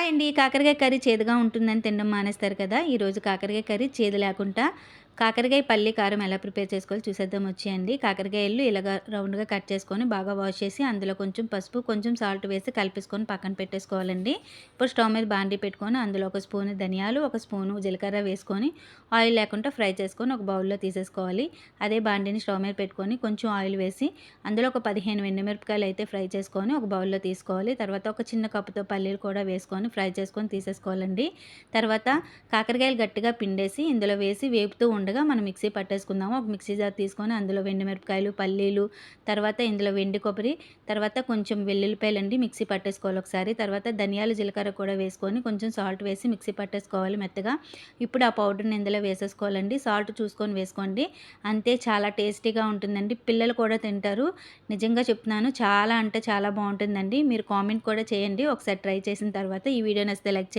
Hi అండి. కాకరకాయ curry చేదుగా ఉంటుందని తినడం మానేస్తారు కదా! ఈరోజు కాకరకాయ కర్రీ చేదు లేకుండా కాకరకాయ పల్లి కారం ఎలా ప్రిపేర్ చేసుకోవాలో చూసేద్దాం వచ్చేయండి. కాకరకాయలు ఇలాగా రౌండ్‌గా కట్ చేసుకొని బాగా వాష్ చేసి అందులో కొంచెం పసుపు, కొంచెం సాల్ట్ వేసి కలిపేసుకొని పక్కన పెట్టేసుకోవాలండి. ఇప్పుడు స్టవ్ మీద బాండీ పెట్టుకొని అందులో ఒక స్పూను ధనియాలు, ఒక స్పూను జీలకర్ర వేసుకొని ఆయిల్ లేకుండా ఫ్రై చేసుకొని ఒక బౌల్‌లో తీసేసుకోవాలి. అదే బాండీని స్టవ్ మీద పెట్టుకొని కొంచెం ఆయిల్ వేసి అందులో ఒక 15 ఎండుమిరపకాయలు అయితే ఫ్రై చేసుకొని ఒక బౌల్‌లో తీసుకోవాలి. తర్వాత ఒక చిన్న కప్పుతో పల్లీలు కూడా వేసుకొని ఫ్రై చేసుకొని తీసేసుకోవాలండి. తర్వాత కాకరకాయలు గట్టిగా పిండేసి ఇందులో వేసి వేపుతూ ఉండగా మనం మిక్సీ పట్టేసుకుందాము. ఒక మిక్సీ జార్ తీసుకొని అందులో ఎండుమిరపకాయలు, పల్లీలు, తర్వాత ఇందులో వెండి కొబ్బరి, తర్వాత కొంచెం వెల్లుల్లిపాయలండి మిక్సీ పట్టేసుకోవాలి ఒకసారి. తర్వాత ధనియాలు, జీలకర్ర కూడా వేసుకొని కొంచెం సాల్ట్ వేసి మిక్సీ పట్టేసుకోవాలి మెత్తగా. ఇప్పుడు ఆ పౌడర్‌ని ఇందులో వేసేసుకోవాలండి. సాల్ట్ చూసుకొని వేసుకోండి. అంతే, చాలా టేస్టీగా ఉంటుందండి. పిల్లలు కూడా తింటారు. నిజంగా చెప్తున్నాను, చాలా అంటే చాలా బావుంటుందండి. మీరు కామెంట్ కూడా చేయండి ఒకసారి ట్రై చేసిన తర్వాత. ఈ వీడియో నచ్చితే లైక్ చేయండి.